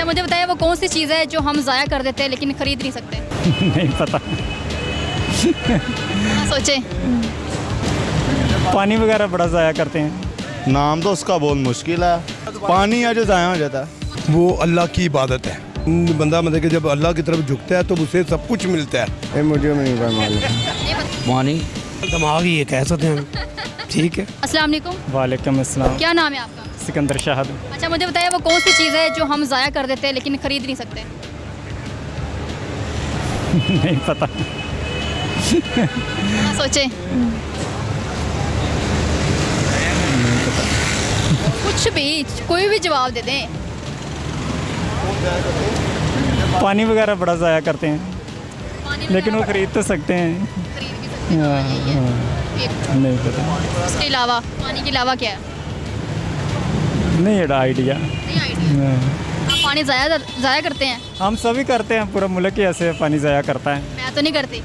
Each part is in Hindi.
अच्छा मुझे बताइए वो कौन सी चीज़ है जो हम ज़ाया कर देते हैं लेकिन ख़रीद नहीं सकते? नहीं पता। सोचें। पानी वगैरह बड़ा ज़ाया करते हैं। नाम तो उसका बहुत मुश्किल है। पानी है जो ज़ाया हो जाता है। वो अल्लाह की इबादत है। बंदा मतलब कि जब अल्लाह की तरफ झुकता है तो उसे सब कुछ मिलता है। मुझे नहीं मालूम। पानी दिमाग ही है, कह सकते हैं। ठीक है। अस्सलाम वालेकुम। वालेकुम अस्सलाम। क्या नाम है आपका? सिकंदर शाहद। अच्छा मुझे बताइए वो कौन सी चीज़ है जो हम ज़ाया कर देते हैं लेकिन ख़रीद नहीं सकते? नहीं पता। सोचें। कुछ भी, कोई भी जवाब दे दें। पानी वगैरह बड़ा ज़ाया करते हैं पानी लेकिन वो ख़रीद तो सकते हैं। खरीद भी सकते हैं। यही है। एक- नहीं पता। उसके अलावा पानी के अलावा क्या है? नहीं है आइडिया। नहीं आइडिया। आप पानी ज़ाया करते हैं? हम सभी करते हैं, पूरा मुल्क ही ऐसे पानी ज़ाया करता है। मैं तो नहीं करती।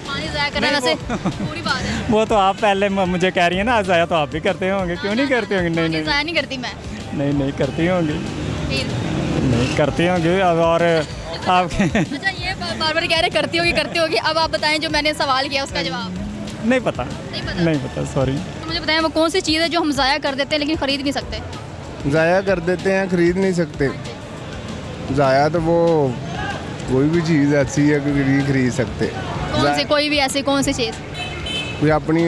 पानी ज़ाया करना नहीं, वैसे पूरी बात है। वो तो आप पहले मुझे कह रही है ना, ज़ाया तो आप भी करते होंगे, क्यों नहीं करते होंगे? नहीं पानी नहीं ज़ाया नहीं करती मैं। नहीं करती होंगी, फिर नहीं करती होंगी। अब और आपके अच्छा ये बार बार कह रहे करती होगी। अब आप बताएं जो मैंने सवाल किया उसका जवाब। नहीं पता। नहीं पता, सॉरी। तो मुझे बताएं वो कौन सी चीज़ है जो हम ज़ाया कर देते हैं लेकिन ख़रीद नहीं सकते? ज़ाया कर देते हैं, खरीद नहीं सकते। ज़ाया तो वो कोई भी चीज़ ऐसी है कि नहीं खरीद सकते। कौन सी, कोई भी ऐसी कौन सी चीज़? कोई अपनी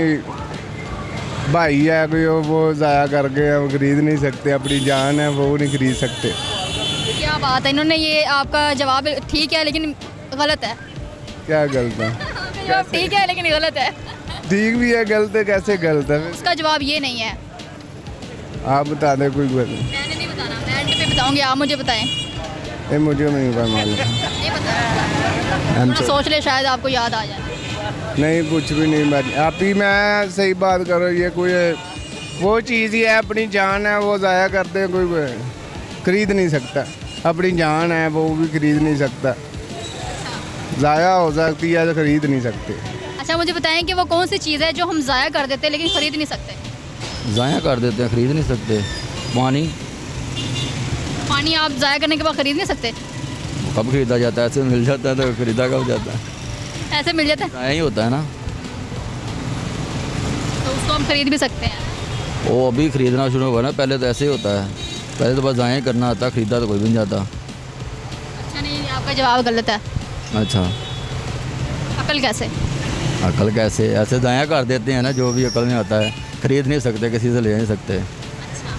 भाई है कोई वो ज़ाया करके हम खरीद नहीं सकते। अपनी जान है वो नहीं खरीद सकते। क्या बात है, इन्होंने ये आपका जवाब ठीक है लेकिन गलत है। क्या गलत है? जवाब ठीक है लेकिन गलत है। ठीक भी है, गलत है। कैसे गलत है? उसका जवाब ये नहीं है। आप बता दें कोई बात। मैंने नहीं बताना, मैं एंड पे बताऊंगी, आप मुझे बताएं। ये मुझे नहीं मालूम। नहीं पता। थोड़ा सोच ले, शायद आपको याद आ जाए। नहीं कुछ भी नहीं। मैं आप ही मैं सही बात करो। ये कोई वो चीज़ ही है, अपनी जान है वो ज़ाया करते हैं। कोई खरीद नहीं सकता। अपनी जान है वो भी खरीद नहीं सकता। ज़ाया हो सकती है तो खरीद नहीं सकते। अच्छा मुझे बताएं कि वो कौन सी चीज़ है जो हम ज़ाया कर देते हैं लेकिन ख़रीद नहीं सकते? ज़ाया कर देते हैं, ख़रीद नहीं सकते। पानी पानी आप ज़ाया करने के बाद ख़रीद नहीं सकते? कब खरीदा जाता है? ऐसे मिल जाता है तो खरीदा कब जाता है? ऐसे मिल जाता है ज़ाया ही होता है ना। तो उसको हम खरीद भी सकते हैं। वो अभी खरीदना शुरू होगा ना, पहले तो ऐसे ही होता है। पहले तो बस ज़ाया ही करना आता, खरीदा तो कोई भी नहीं जाता। अच्छा नहीं, आपका जवाब गलत है। अच्छा, अकल कैसे? अकल कैसे? ऐसे ज़ाया कर देते हैं ना, जो भी अकल में आता है। खरीद नहीं सकते, किसी से ले नहीं सकते,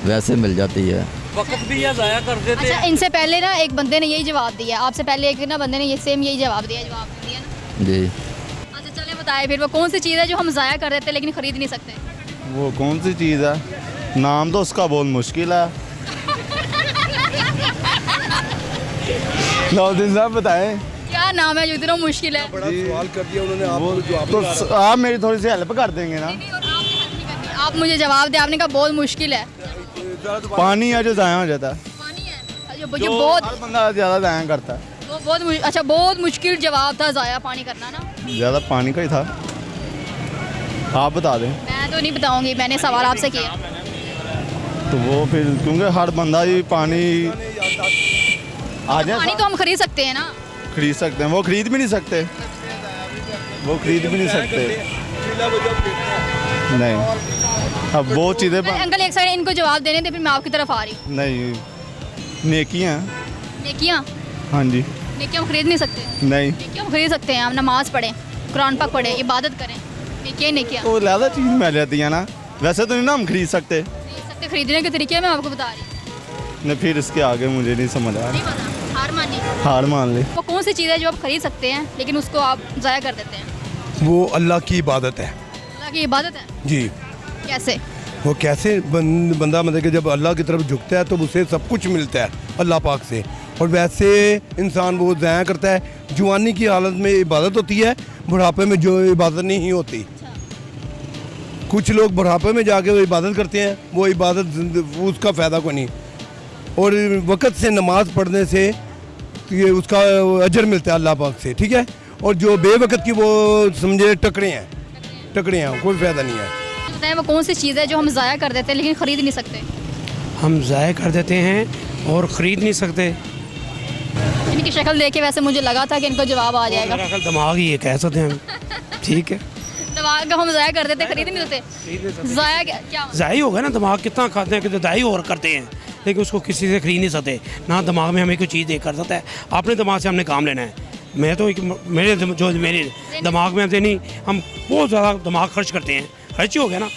वैसे मिल जाती है। वक्त भी या ज़ाया कर देते अच्छा इनसे पहले ना एक बंदे ने यही जवाब दिया, आपसे पहले एक ना बंदे ने ये सेम यही जवाब दिया ना। जी। अच्छा चले बताए फिर वो कौन सी चीज़ है जो हम ज़ाया कर देते हैं लेकिन ख़रीद नहीं सकते? वो कौन सी चीज़ है? नाम तो उसका बहुत मुश्किल है। नौदिन साहब बताएं। क्या नाम है जो इतना मुश्किल है? बड़ा सवाल कर दिया उन्होंने, आप तो आप मेरी थोड़ी सी हेल्प कर देंगे ना। नहीं, और आपने हेल्प नहीं करनी। आप मुझे जवाब दें, आपने कहा बहुत मुश्किल है। पानी है जो ज़ाया हो जाता है। पानी है जो बहुत हर बंदा ज़्यादा ज़ाया करता है। वो अच्छा बहुत मुश्किल जवाब था ज़ाया पानी करना ना। ज़्यादा पानी का ही था। आप बता दें। मैं तो नहीं बताऊंगी, मैंने सवाल आपसे किया। तो वो फिर क्योंकि हर बंदा ही पानी आ जाए पानी तो हम खरीद सकते हैं ना। खरीद सकते हैं। वो खरीद भी नहीं सकते। वो खरीद भी नहीं सकते। नहीं, अब वो चीज़ें अंकल एक साइड इनको जवाब देने थे, फिर मैं आपकी तरफ आ रही हूँ। नहीं, नेकियाँ। नेकियाँ? हाँ जी। नेकियाँ हम खरीद नहीं सकते? नहीं, नेकियाँ हम खरीद सकते हैं। हम नमाज़ पढ़ें, कुरान पाक पढ़ें, इबादत करें। नेकियाँ नेकियाँ तो ज़्यादा चीज़ मिल जाती है ना। वैसे तो नहीं ना हम खरीद सकते। खरीद सकते। खरीदने के तरीके मैं आपको बता रही हूँ। नहीं, फिर इसके आगे मुझे नहीं समझ आ नहीं रहा। पता, हार मानी। हार मान ले। वो कौन सी चीज़ है जो आप खरीद सकते हैं लेकिन उसको आप ज़ाया कर देते हैं? वो अल्लाह की इबादत है। अल्लाह की इबादत है? जी। कैसे? वो कैसे बंदा मतलब कि जब अल्लाह की तरफ झुकता है तो उसे सब कुछ मिलता है अल्लाह पाक से। और वैसे इंसान वो ज़ाया करता है। जवानी की हालत में इबादत होती है, बुढ़ापे में जो इबादत नहीं होती। कुछ लोग बुढ़ापे में जाके वो इबादत करते हैं, वो इबादत उसका फ़ायदा को नहीं। और वक़्त से नमाज़ पढ़ने से ये उसका अजर मिलता है अल्लाह पाक से, ठीक है। और जो बेवक़्त की वो समझे टकरे हैं, कोई फ़ायदा नहीं है। बताएं वो कौन सी चीज़ है जो हम ज़ाया कर देते हैं लेकिन ख़रीद नहीं सकते? हम ज़ाया कर देते हैं और ख़रीद नहीं सकते। इनकी शक्ल देख के वैसे मुझे लगा था कि इनको जवाब आ जाएगा। मेरा ख्याल दिमाग ही है, कह सकते हैं हम। ठीक है, दिमाग हम ज़ाया कर देते, खरीद नहीं देते। ज़ाया क्या ज़ाही होगा ना, दिमाग कितना खाते हैं, कितने दाई और करते हैं, लेकिन उसको किसी से खरीद नहीं सकते ना। दिमाग में हमें कोई चीज़ दे कर सकता है, अपने दिमाग से हमने काम लेना है। मैं तो मेरे दिमाग में हमसे नहीं, हम बहुत ज़्यादा दिमाग खर्च करते हैं, खर्च ही हो गया ना,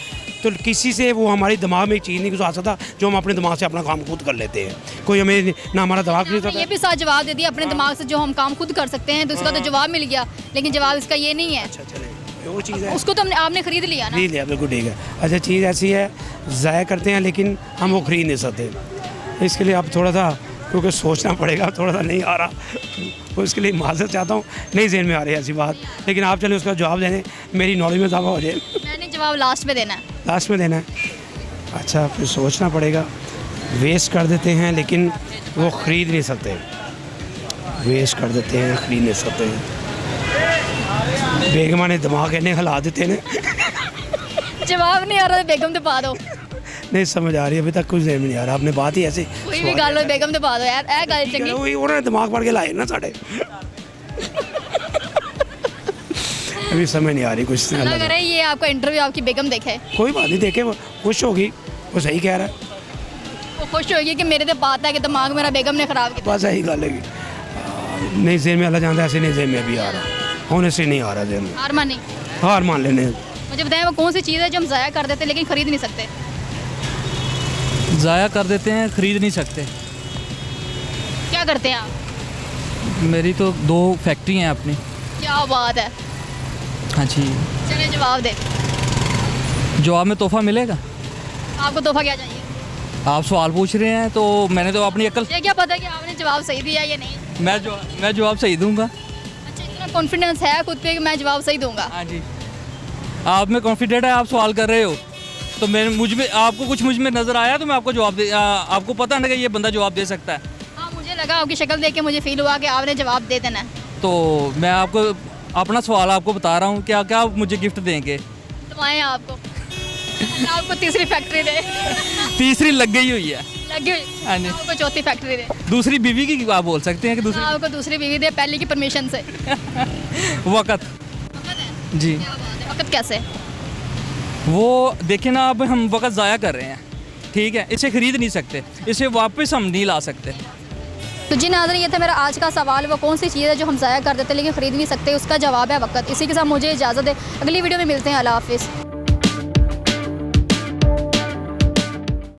तो किसी से वो हमारी दिमाग में एक चीज़ नहीं आ सकता जो हम अपने दिमाग से अपना काम खुद कर लेते हैं। कोई हमें ना हमारा दिमाग नहीं ये सकता। भी साथ जवाब दे दिया, अपने दिमाग से जो हम काम खुद कर सकते हैं, तो उसका तो जवाब मिल गया, लेकिन जवाब इसका ये नहीं है। अच्छा चले, वो चीज़ है, उसको तो आपने खरीद लिया ना। खरीद लिया, बिल्कुल ठीक है। अच्छा, चीज़ ऐसी है, ज़ाया करते हैं लेकिन हम वो खरीद नहीं सकते। इसके लिए आप थोड़ा सा, क्योंकि सोचना पड़ेगा, थोड़ा सा नहीं आ रहा, तो इसके लिए माजरत चाहता हूँ, नहीं ज़हन में आ रही ऐसी बात, लेकिन आप चले उसका जवाब देने, मेरी नॉलेज में इजाफा हो जाए। मैंने जवाब लास्ट में देना है। लास्ट में देना है? अच्छा, फिर सोचना पड़ेगा। वेस्ट कर देते हैं लेकिन वो ख़रीद नहीं सकते, वेस्ट कर देते हैं, ख़रीद नहीं सकते। बेगमा ने दिमाग इन्हें हिला देते ने। जवाब नहीं आ रहा तो बेगम दबा दो। नहीं समझ आ रही, अभी तक कुछ ज़हन में नहीं आ रहा। आपने बात ही ऐसी, कोई भी गल हो बेगम दबा दो यार, ए गल चंगी। वही उन्होंने दिमाग पड़ के लाए ना साढ़े। अभी समझ नहीं आ रही कुछ। अल्लाह करे ये आपका इंटरव्यू आपकी बेगम देखे, कोई बात नहीं, देखे वो खुश होगी, वो सही कह रहा है, वो खुश होगी कि मेरे तो बात है कि दिमाग मेरा बेगम ने ख़राब किया। बस यही गल है। नहीं ज़हन में, अल्लाह जानता है, ऐसे नहीं ज़हन में अभी आ रहा, होने से नहीं आ रहा ज़हन में। हार मानी, हार मान लेने। मुझे बताएं वो कौन सी चीज़ है जो हम ज़ाया कर देते लेकिन खरीद नहीं सकते। ज़ाया कर देते हैं, खरीद नहीं सकते। क्या करते हैं आप? मेरी तो 2 फैक्ट्री हैं अपनी। क्या बात है, हाँ जी। चलिए जवाब दे। जवाब में तोहफा मिलेगा? आपको तोहफा क्या चाहिए? आप सवाल पूछ रहे हैं तो मैंने तो अपनी अकल, ये क्या पता कि आपने जवाब सही दिया या नहीं। मैं जवाब सही दूंगा। अच्छा, इतना कॉन्फिडेंस है खुद पे कि मैं जवाब सही दूंगा। हाँ जी, आप में कॉन्फिडेंट है, आप सवाल कर रहे हो तो मैं मुझ में आपको कुछ मुझ में नज़र आया तो मैं आपको जवाब दे, आपको पता ना कि ये बंदा जवाब दे सकता है, हाँ, मुझे लगा आपकी शक्ल देख के मुझे फील हुआ कि आपने जवाब दे देना है। तो मैं आपको अपना सवाल आपको बता रहा हूँ। क्या क्या आप मुझे गिफ्ट देंगे? दुआएं आपको, अल्लाह आपको तीसरी फैक्ट्री दे। तीसरी लग गई हुई है। लगी हुई, हाँ जी। आपको चौथी फैक्ट्री दे। दूसरी बीवी की आप बोल सकते हैं कि दूसरी आपको दूसरी बीवी दे, पहली की परमिशन से। वक़्त जी। क्या बात है, वक्त कैसे? वो देखें ना, अब हम वक्त ज़ाया कर रहे हैं, ठीक है, इसे ख़रीद नहीं सकते, इसे वापस हम नहीं ला सकते। तो जी नाज़रीन, ये था मेरा आज का सवाल, वो कौन सी चीज़ है जो हम ज़ाया कर देते लेकिन ख़रीद नहीं सकते, उसका जवाब है वक्त। इसी के साथ मुझे इजाज़त है, अगली वीडियो में मिलते हैं। अल्लाह हाफ़िज़।